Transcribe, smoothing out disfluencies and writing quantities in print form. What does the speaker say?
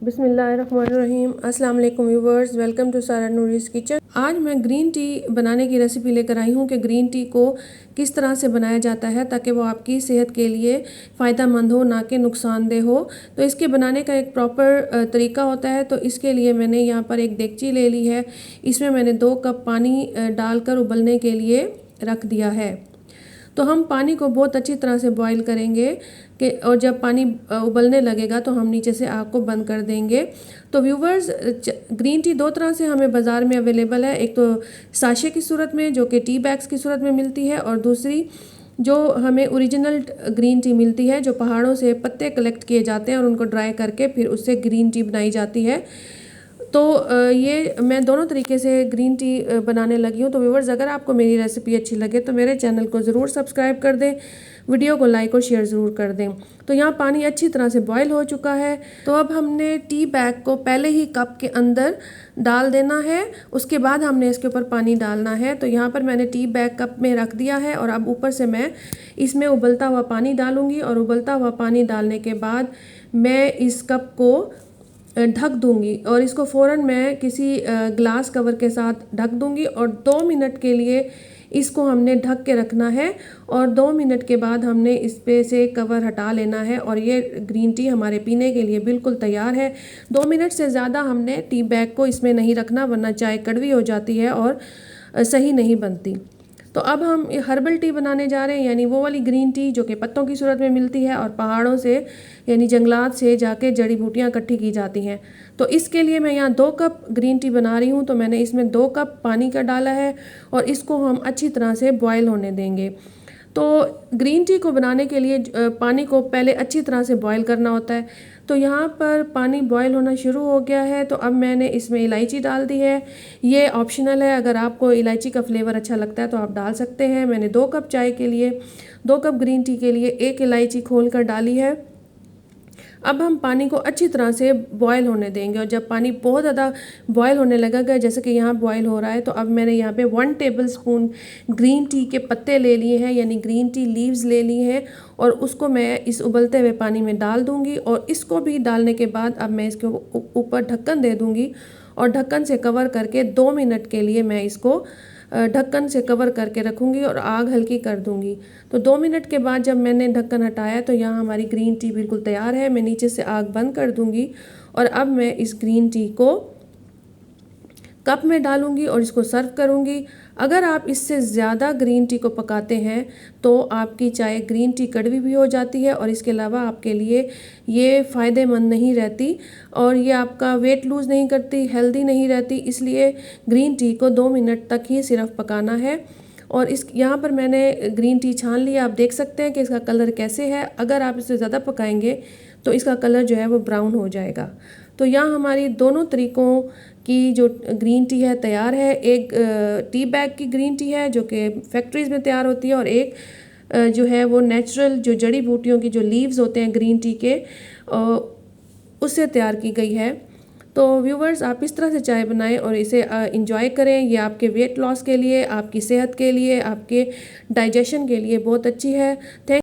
बिस्मिल्लाहिर्रहमानिर्रहीम। अस्सलाम वालेकुम व्यूवर्स, वेलकम टू सारा नूरीज़ किचन। आज मैं ग्रीन टी बनाने की रेसिपी लेकर आई हूँ कि ग्रीन टी को किस तरह से बनाया जाता है ताकि वो आपकी सेहत के लिए फ़ायदा मंद हो, ना कि नुकसानदेह हो। तो इसके बनाने का एक प्रॉपर तरीका होता है। तो इसके लिए मैंने यहाँ पर एक देगची ले ली है। इसमें मैंने 2 कप पानी डालकर उबलने के लिए रख दिया है। तो हम पानी को बहुत अच्छी तरह से बॉईल करेंगे कि और जब पानी उबलने लगेगा तो हम नीचे से आग को बंद कर देंगे। तो व्यूवर्स, ग्रीन टी 2 तरह से हमें बाज़ार में अवेलेबल है। एक तो साशे की सूरत में जो कि टी बैग्स की सूरत में मिलती है, और दूसरी जो हमें ओरिजिनल ग्रीन टी मिलती है, जो पहाड़ों से पत्ते कलेक्ट किए जाते हैं और उनको ड्राई करके फिर उससे ग्रीन टी बनाई जाती है। तो ये मैं दोनों तरीके से ग्रीन टी बनाने लगी हूँ। तो व्यूवर्स, अगर आपको मेरी रेसिपी अच्छी लगे तो मेरे चैनल को ज़रूर सब्सक्राइब कर दें, वीडियो को लाइक और शेयर ज़रूर कर दें। तो यहाँ पानी अच्छी तरह से बॉयल हो चुका है। तो अब हमने टी बैग को पहले ही कप के अंदर डाल देना है, उसके बाद हमने इसके ऊपर पानी डालना है। तो यहाँ पर मैंने टी बैग कप में रख दिया है और अब ऊपर से मैं इसमें उबलता हुआ पानी डालूँगी। और उबलता हुआ पानी डालने के बाद मैं इस कप को ढक दूंगी और इसको फ़ौरन मैं किसी ग्लास कवर के साथ ढक दूंगी। और 2 मिनट के लिए इसको हमने ढक के रखना है और 2 मिनट के बाद हमने इस पे से कवर हटा लेना है और ये ग्रीन टी हमारे पीने के लिए बिल्कुल तैयार है। 2 मिनट से ज़्यादा हमने टी बैग को इसमें नहीं रखना, वरना चाय कड़वी हो जाती है और सही नहीं बनती। तो अब हम हर्बल टी बनाने जा रहे हैं, यानी वो वाली ग्रीन टी जो कि पत्तों की सूरत में मिलती है और पहाड़ों से यानी जंगलात से जाके जड़ी बूटियाँ इकट्ठी की जाती हैं। तो इसके लिए मैं यहाँ 2 कप ग्रीन टी बना रही हूँ। तो मैंने इसमें 2 कप पानी का डाला है और इसको हम अच्छी तरह से बॉयल होने देंगे। तो ग्रीन टी को बनाने के लिए पानी को पहले अच्छी तरह से बॉयल करना होता है। तो यहाँ पर पानी बॉयल होना शुरू हो गया है। तो अब मैंने इसमें इलायची डाल दी है। ये ऑप्शनल है, अगर आपको इलायची का फ्लेवर अच्छा लगता है तो आप डाल सकते हैं। मैंने 2 कप चाय के लिए, 2 कप ग्रीन टी के लिए 1 इलायची खोल कर डाली है। अब हम पानी को अच्छी तरह से बॉयल होने देंगे और जब पानी बहुत ज़्यादा बॉयल होने लगेगा, जैसे कि यहाँ बॉयल हो रहा है, तो अब मैंने यहाँ पे 1 टेबलस्पून ग्रीन टी के पत्ते ले लिए हैं, यानी ग्रीन टी लीव्स ले ली हैं। और उसको मैं इस उबलते हुए पानी में डाल दूँगी और इसको भी डालने के बाद अब मैं इसके ऊपर ढक्कन दे दूँगी और ढक्कन से कवर करके 2 मिनट के लिए मैं इसको ढक्कन से कवर करके रखूँगी और आग हल्की कर दूँगी। तो 2 मिनट के बाद जब मैंने ढक्कन हटाया तो यहाँ हमारी ग्रीन टी बिल्कुल तैयार है। मैं नीचे से आग बंद कर दूँगी और अब मैं इस ग्रीन टी को कप में डालूंगी और इसको सर्व करूंगी। अगर आप इससे ज़्यादा ग्रीन टी को पकाते हैं तो आपकी चाय ग्रीन टी कड़वी भी हो जाती है और इसके अलावा आपके लिए ये फ़ायदेमंद नहीं रहती और ये आपका वेट लूज़ नहीं करती, हेल्दी नहीं रहती। इसलिए ग्रीन टी को 2 मिनट तक ही सिर्फ पकाना है। और इस यहाँ पर मैंने ग्रीन टी छान लिया, आप देख सकते हैं कि इसका कलर कैसे है। अगर आप इसे ज़्यादा पकाएंगे तो इसका कलर जो है वो ब्राउन हो जाएगा। तो यहाँ हमारी दोनों तरीक़ों की जो ग्रीन टी है तैयार है। एक टी बैग की ग्रीन टी है जो कि फैक्ट्रीज़ में तैयार होती है और एक जो है वो नेचुरल जो जड़ी बूटियों की जो लीव्स होते हैं ग्रीन टी के, उससे तैयार की गई है। तो व्यूवर्स, आप इस तरह से चाय बनाएं और इसे इंजॉय करें। ये आपके वेट लॉस के लिए, आपकी सेहत के लिए, आपके डाइजेशन के लिए बहुत अच्छी है। थैंक